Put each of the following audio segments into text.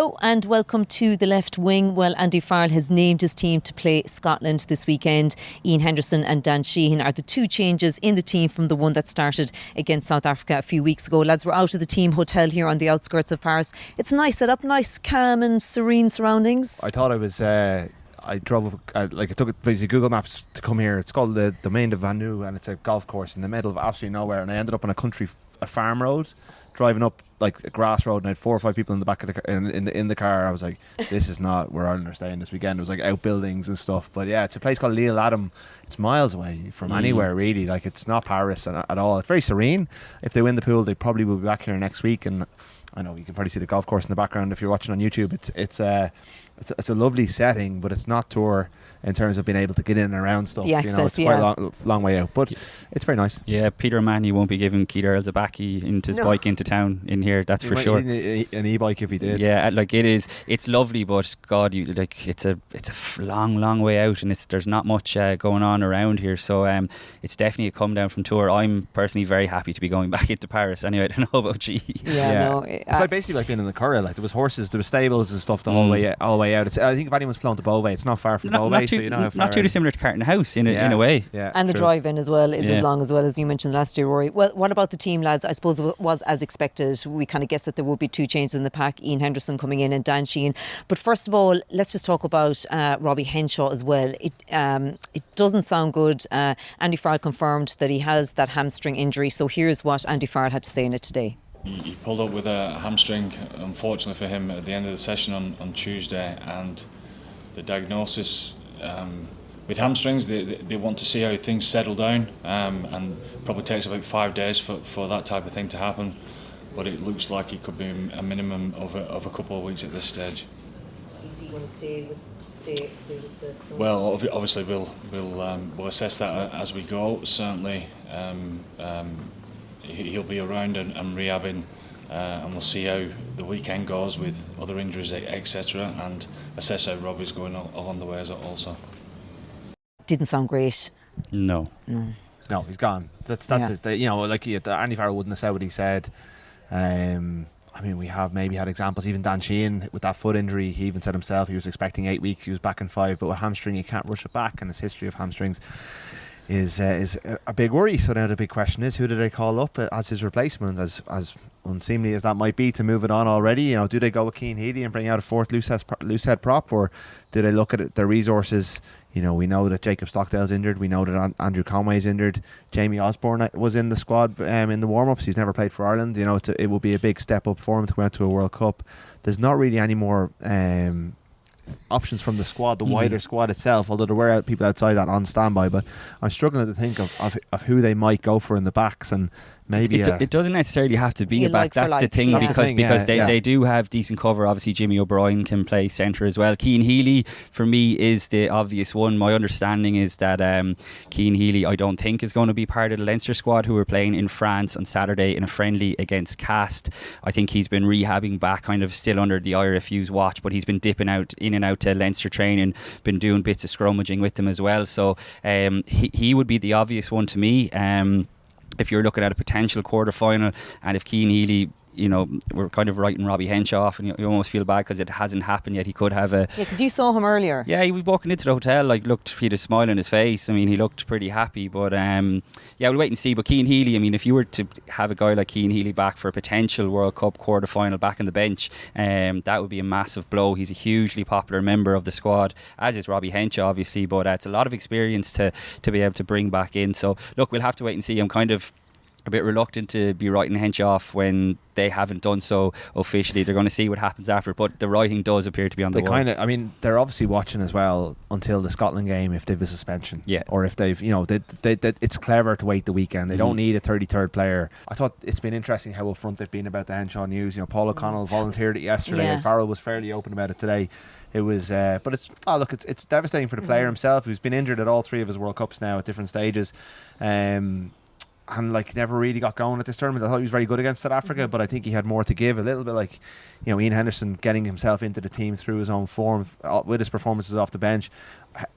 Hello and welcome to The Left Wing. Well, Andy Farrell has named his team to play Scotland this weekend. Iain Henderson and Dan Sheehan are the two changes in the team from the one that started against South Africa a few weeks ago. Lads, we're out of the team hotel here on the outskirts of Paris. It's a nice setup, nice, calm and serene surroundings. I thought I was... I drove, I took it basically Google Maps to come here. It's called the Domaine de Vanu, and it's a golf course in the middle of absolutely nowhere. And I ended up on a farm road, driving up like a grass road, and I had 4 or 5 people in the back of the car, in the car. I was like, this is not where Ireland are staying this weekend. It was like outbuildings and stuff. But yeah, it's a place called L'Isle Adam. It's miles away from anywhere really. Like, it's not Paris at all. It's very serene. If they win the pool, they probably will be back here next week. And I know you can probably see the golf course in the background if you're watching on YouTube. It's a lovely setting, but it's not tour in terms of being able to get in and around stuff. The access, it's quite a long way out, but it's very nice. Yeah, Peter Manny won't be giving Keith Earls a backie into his bike into town in here. That's for sure. An e-bike if he did. Yeah, like it's lovely, but God, it's a long way out, and there's not much going on around here. So it's definitely a come down from tour. I'm personally very happy to be going back into Paris. Anyway, I don't know about you. It's like basically like being in the Curragh. Like, there was horses, there was stables and stuff the whole way out. I think if anyone's flown to Beauvais, it's not far from Beauvais, so you know how far. Not too dissimilar to Carton House in a way. Yeah, and the drive-in as well is as long as you mentioned last year, Rory. Well, what about the team, lads? I suppose it was as expected. We kind of guessed that there would be 2 changes in the pack, Iain Henderson coming in and Dan Sheehan. But first of all, let's just talk about Robbie Henshaw as well. It doesn't sound good. Andy Farrell confirmed that he has that hamstring injury. So here's what Andy Farrell had to say in it today. He pulled up with a hamstring, unfortunately for him, at the end of the session on Tuesday, and the diagnosis with hamstrings, they want to see how things settle down, and probably takes about 5 days for that type of thing to happen, but it looks like it could be a minimum of a couple of weeks at this stage. Is he going to stay with this? Well, obviously we'll assess that as we go. Certainly he'll be around and rehabbing, and we'll see how the weekend goes with other injuries, etc., and assess how Robbie's going along the way also. Didn't sound great. No, he's gone. That's it. Andy Farrell wouldn't have said what he said. We have maybe had examples. Even Dan Sheehan with that foot injury, he even said himself he was expecting 8 weeks. He was back in 5, but with hamstring you can't rush it back, and his history of hamstrings is a big worry. So now the big question is, who do they call up as his replacement? As unseemly as that might be to move it on already, do they go with Cian and bring out a 4th loosehead prop, or do they look at their resources? We know that Jacob Stockdale's injured. We know that Andrew Conway's injured. Jamie Osborne was in the squad in the warm-ups. He's never played for Ireland. It will be a big step up for him to go out to a World Cup. There's not really any more options from the squad, the wider squad itself, although there were people outside that on standby, but I'm struggling to think of who they might go for in the backs, and maybe it doesn't necessarily have to be a back. That's the thing, because they do have decent cover. Obviously Jimmy O'Brien can play centre as well. Cian Healy for me is the obvious one. My understanding is that Cian Healy I don't think is going to be part of the Leinster squad, who are playing in France on Saturday in a friendly against Cast. I think he's been rehabbing back, kind of still under the IRFU's watch, but he's been dipping in and out to Leinster training, been doing bits of scrummaging with them as well. So he would be the obvious one to me. If you're looking at a potential quarter-final, and if Cian Healy, we're kind of writing Robbie Henshaw off, and you almost feel bad because it hasn't happened yet. He could have because you saw him earlier. Yeah, he was walking into the hotel, he had a smile on his face. I mean, he looked pretty happy, but we'll wait and see. But Cian Healy, if you were to have a guy like Cian Healy back for a potential World Cup quarter-final back on the bench, that would be a massive blow. He's a hugely popular member of the squad, as is Robbie Henshaw, obviously, but it's a lot of experience to be able to bring back in. So, look, we'll have to wait and see. I'm kind of a bit reluctant to be writing Henshaw off when they haven't done so officially. They're going to see what happens after, but the writing does appear to be on the wall. They're obviously watching as well until the Scotland game if they've a suspension, or if they've it's clever to wait the weekend. They don't need a 33rd player. I thought it's been interesting how upfront they've been about the Henshaw news. Paul O'Connell volunteered it yesterday, and Farrell was fairly open about it today. It was, but it's devastating for the player himself, who's been injured at all 3 of his World Cups now at different stages. And never really got going at this tournament. I thought he was very good against South Africa, but I think he had more to give. A little bit like, Iain Henderson getting himself into the team through his own form with his performances off the bench.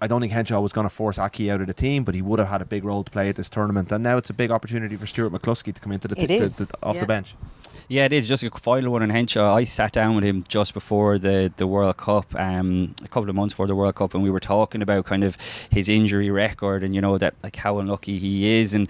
I don't think Henshaw was going to force Aki out of the team, but he would have had a big role to play at this tournament. And now it's a big opportunity for Stuart McCloskey to come into the off the bench. Yeah, it is just a final one on Henshaw. I sat down with him just before the World Cup, a couple of months before the World Cup, and we were talking about kind of his injury record and, you know, that like how unlucky he is. And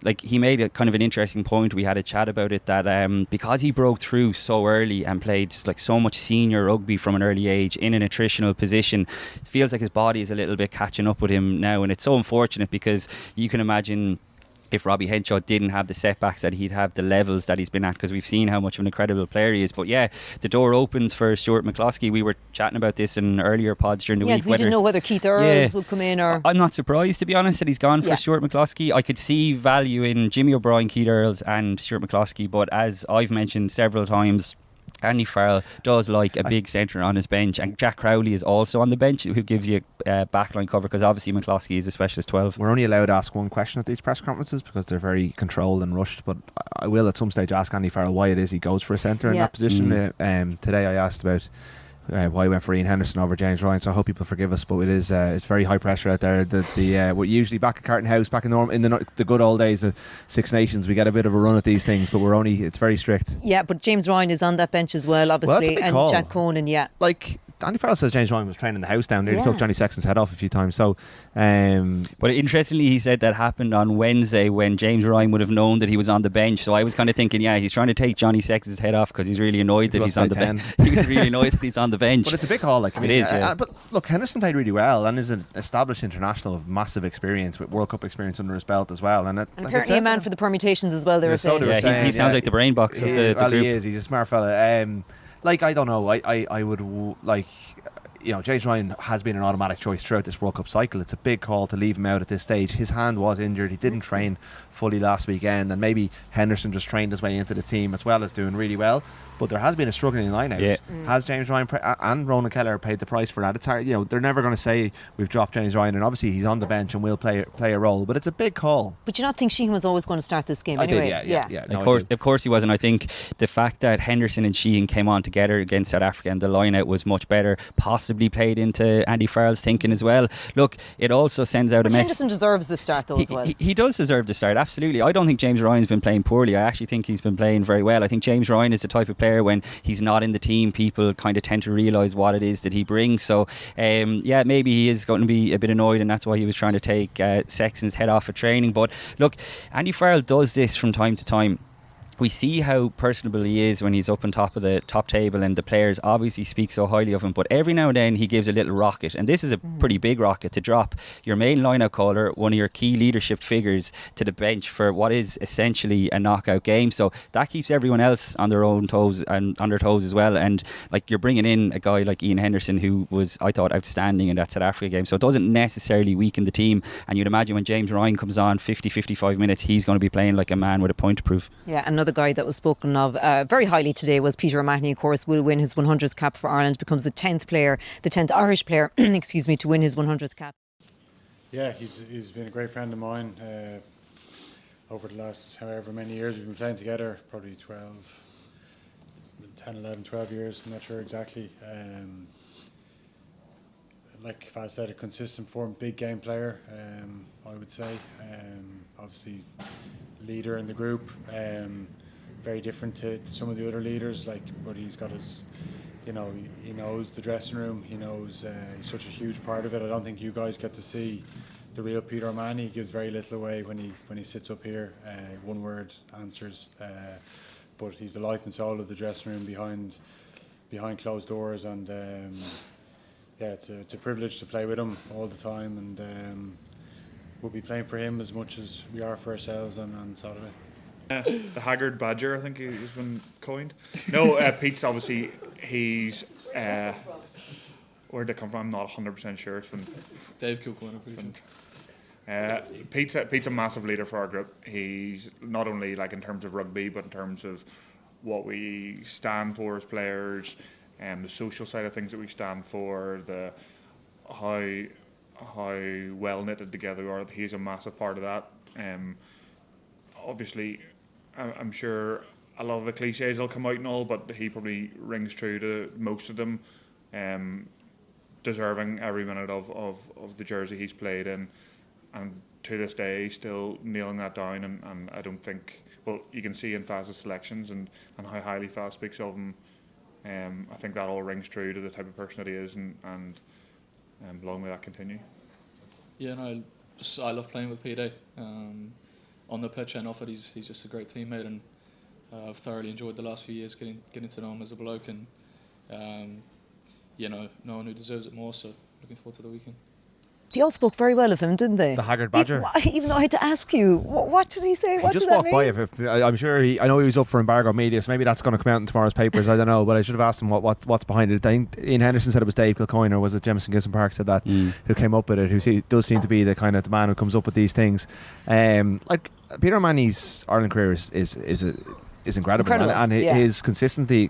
like he made a kind of an interesting point. We had a chat about it that because he broke through so early and played like so much senior rugby from an early age in an attritional position, it feels like his body is a little bit catching up with him now, and it's so unfortunate because you can imagine if Robbie Henshaw didn't have the setbacks that he'd have the levels that he's been at, because we've seen how much of an incredible player he is. But yeah, the door opens for Stuart McCloskey. We were chatting about this in earlier pods during the week. Yeah, we didn't know whether Keith Earls would come in or... I'm not surprised, to be honest, that he's gone for Stuart McCloskey. I could see value in Jimmy O'Brien, Keith Earls and Stuart McCloskey, but as I've mentioned several times, Andy Farrell does like a big centre on his bench, and Jack Crowley is also on the bench, who gives you backline cover, because obviously McCloskey is a specialist 12. We're only allowed to ask one question at these press conferences because they're very controlled and rushed, but I will at some stage ask Andy Farrell why it is he goes for a centre in that position. Today I asked about why he went for Iain Henderson over James Ryan, so I hope people forgive us, but it is it's very high pressure out there. We're usually back at Carton House, back in the good old days of Six Nations, we get a bit of a run at these things, but it's very strict. Yeah, but James Ryan is on that bench as well, obviously, and call. Jack Conan, like Andy Farrell says James Ryan was training the house down there. He took Johnny Sexton's head off a few times. So, but interestingly, he said that happened on Wednesday when James Ryan would have known that he was on the bench. So I was kind of thinking, he's trying to take Johnny Sexton's head off because he's really annoyed that he's on the bench. He was really annoyed that he's on the bench. But it's a big call, it is. But look, Henderson played really well and is an established international of massive experience with World Cup experience under his belt as well. And apparently a man for the permutations as well. They were saying. He sounds like the brain box of the group. He is. He's a smart fella. I don't know. I would like. James Ryan has been an automatic choice throughout this World Cup cycle. It's a big call to leave him out at this stage. His hand was injured. He didn't train fully last weekend, and maybe Henderson just trained his way into the team as well as doing really well. But there has been a struggling line-out. Has James Ryan and Ronan Kelleher paid the price for that? It's hard, they're never going to say we've dropped James Ryan, and obviously he's on the bench and will play a role. But it's a big call. But you not think Sheehan was always going to start this game anyway? Of course he was, and I think the fact that Henderson and Sheehan came on together against South Africa and the line-out was much better, possibly played into Andy Farrell's thinking as well. Look, it also sends out a message. Henderson deserves the start though as well. He does deserve the start, absolutely. I don't think James Ryan's been playing poorly. I actually think he's been playing very well. I think James Ryan is the type of player when he's not in the team, people kind of tend to realise what it is that he brings. So maybe he is going to be a bit annoyed, and that's why he was trying to take Sexton's head off of training. But look, Andy Farrell does this from time to time. We see how personable he is when he's up on top of the top table, and the players obviously speak so highly of him, but every now and then he gives a little rocket, and this is a pretty big rocket to drop your main line-out caller, one of your key leadership figures, to the bench for what is essentially a knockout game. So that keeps everyone else on their own toes and on their toes as well. And like, you're bringing in a guy like Iain Henderson, who was, I thought, outstanding in that South Africa game, so it doesn't necessarily weaken the team. And you'd imagine when James Ryan comes on 50-55 minutes, he's going to be playing like a man with a point to prove. Another guy that was spoken of very highly today was Peter O'Mahony. Of course, will win his 100th cap for Ireland, becomes the 10th Irish player to win his 100th cap. Yeah, he's been a great friend of mine over the last however many years we've been playing together, probably 10, 11, 12 years, I'm not sure exactly. Like if I said, a consistent form, big game player, I would say. Obviously leader in the group, very different to some of the other leaders, but he's got his, he knows the dressing room, he knows he's such a huge part of it. I don't think you guys get to see the real Peter O'Mahony. He gives very little away when he sits up here, one word answers, but he's the life and soul of the dressing room behind closed doors, and it's a privilege to play with him all the time, and we'll be playing for him as much as we are for ourselves on Saturday. The Haggard Badger, I think he's been coined. No, Pete's obviously, he's where'd they come from? I'm not 100% sure. It's been Dave Kilcoyne. Pete's a massive leader for our group. He's not only like in terms of rugby, but in terms of what we stand for as players, and the social side of things that we stand for, the how well knitted together we are. He's a massive part of that. Obviously, I'm sure a lot of the cliches will come out and all, but he probably rings true to most of them. Deserving every minute of the jersey he's played in, and to this day still nailing that down, and I don't think, well, you can see in Faz's selections and how highly Faz speaks of him. I think that all rings true to the type of person that he is, and long may that continue. Yeah, no, I love playing with PD. On the pitch and off it, he's just a great teammate, and I've thoroughly enjoyed the last few years getting to know him as a bloke, and no one who deserves it more, so looking forward to the weekend. They all spoke very well of him, didn't they? The Haggard Badger. Even though I had to ask you, what did he say? What he just did that walked mean? by. I'm sure I know he was up for embargo media, so maybe that's going to come out in tomorrow's papers. I don't know, but I should have asked him what's behind it. I think Ian Henderson said it was Dave Kilcoyne, or was it Jemison Gibson Park said that, who came up with it, who does seem to be the kind of the man who comes up with these things. Like Peter O'Mahony's Ireland career is incredible. And his consistency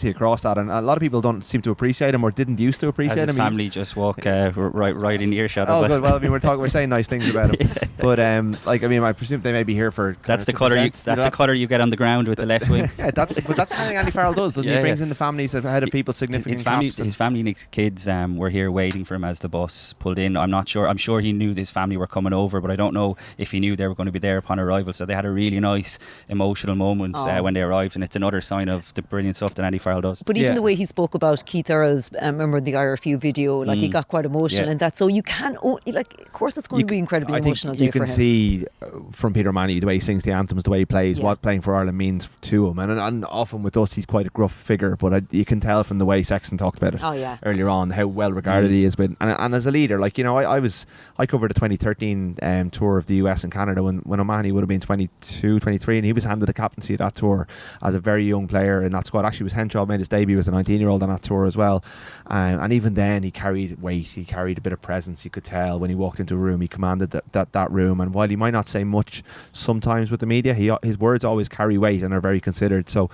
across that, and a lot of people don't seem to appreciate him or didn't used to appreciate him. His family just walk right in earshot of us. Good. Well, I mean, we're saying nice things about him, but I presume they may be here for. That's the colour. That's the colour you get on the ground with the left wing. Yeah, that's the thing Andy Farrell does, doesn't he? He brings in the families ahead of people's significant his family and his kids were here waiting for him as the bus pulled in. I'm not sure. I'm sure he knew his family were coming over, but I don't know if he knew they were going to be there upon arrival. So they had a really nice emotional moment when they arrived, and it's another sign of the brilliant stuff that Andy Farrell does. But even the way he spoke about Keith Earls, remember the IRFU video, like he got quite emotional and that. So you can, of course, it's going to be incredibly emotional day for him. You can see from Peter O'Mahony the way he sings the anthems, the way he plays, what playing for Ireland means to him, and often with us he's quite a gruff figure, but you can tell from the way Sexton talked about it earlier on how well regarded he is. And as a leader, like, you know, I covered the 2013 tour of the US and Canada when O'Mahony would have been 22, 23, and he was handed the captaincy of that tour as a very young player in that squad. Actually, was Henshaw made his debut as a 19-year-old on that tour as well, and even then he carried weight, he carried a bit of presence. You could tell when he walked into a room, he commanded that room, and while he might not say much sometimes with the media, his words always carry weight and are very considered. So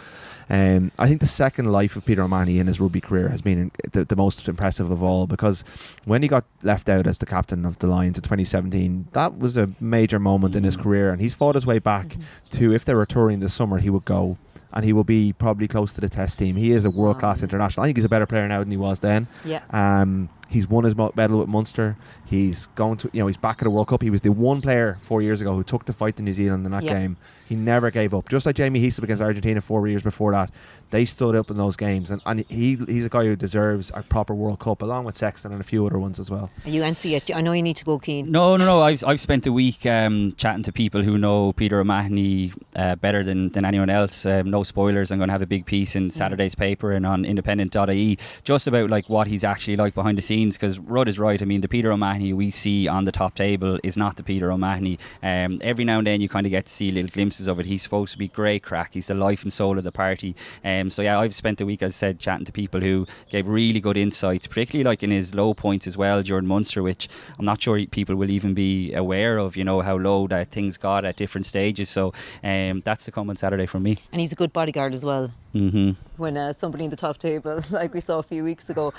I think the second life of Peter O'Mahony in his rugby career has been the most impressive of all, because when he got left out as the captain of the Lions in 2017, that was a major moment in his career, and he's fought his way back to, if they were touring this summer, he would go and he will be probably close to the Test team. He is a world-class international. I think he's a better player now than he was then. He's won his medal with Munster. He's going to, he's back at the World Cup. He was the one player 4 years ago who took the fight to New Zealand in that game. He never gave up. Just like Jamie Heaslip against Argentina 4 years before that, they stood up in those games, and he's a guy who deserves a proper World Cup, along with Sexton and a few other ones as well. Are you NC yet? I know you need to go, Cian. No. I've spent a week chatting to people who know Peter O'Mahony better than anyone else. No spoilers. I'm going to have a big piece in Saturday's paper and on independent.ie just about like what he's actually like behind the scenes, because Rudd is right. I mean, the Peter O'Mahony we see on the top table is not the Peter O'Mahony. Every now and then you kind of get to see little glimpses of it. He's supposed to be great crack. He's the life and soul of the party. So yeah, I've spent a week, as I said, chatting to people who gave really good insights, particularly like in his low points as well during Munster, which I'm not sure people will even be aware of, how low that things got at different stages. So that's to come on Saturday from me. And he's a good bodyguard as well. When somebody in the top table, like we saw a few weeks ago.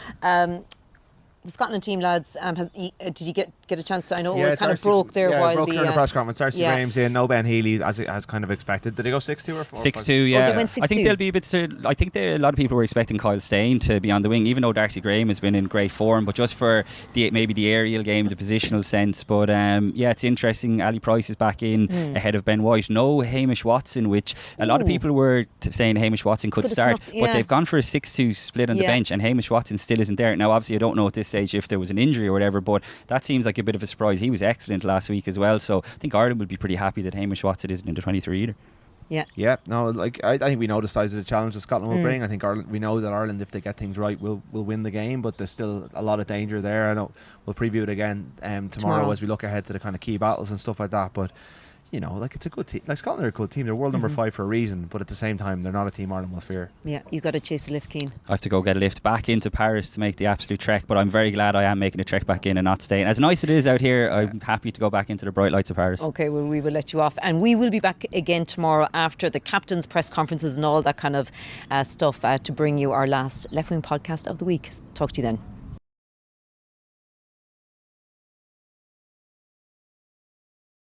The Scotland team, lads, did you get a chance to? I know it kind of broke there while broke during the press conference. Darcy Graham's in, no Ben Healy as kind of expected. Did they go 6-2 or 4-6-2? Yeah, they went 6-2. I think they'll be a bit. I think a lot of people were expecting Kyle Steyn to be on the wing, even though Darcy Graham has been in great form, but just for maybe the aerial game, the positional sense. But it's interesting. Ali Price is back in ahead of Ben White. No Hamish Watson, which a lot of people were saying Hamish Watson could start, but they've gone for a 6-2 split on the bench, and Hamish Watson still isn't there. Now, obviously, I don't know at this stage if there was an injury or whatever, but that seems like a bit of a surprise. He was excellent last week as well, so I think Ireland will be pretty happy that Hamish Watson isn't in the 23 either. I think we know the size of the challenge that Scotland will bring. I think we know that Ireland, if they get things right, will win the game, but there's still a lot of danger there. I know we'll preview it again tomorrow as we look ahead to the kind of key battles and stuff like that, but it's a good team. Like, Scotland are a good team. They're world number 5 for a reason, but at the same time, they're not a team Ireland will fear. Yeah, you've got to chase a lift, Cian. I have to go get a lift back into Paris to make the absolute trek, but I'm very glad I am making a trek back in and not staying. As nice it is out here, I'm happy to go back into the bright lights of Paris. Okay, well, we will let you off, and we will be back again tomorrow after the captain's press conferences and all that kind of stuff to bring you our last Left Wing podcast of the week. Talk to you then.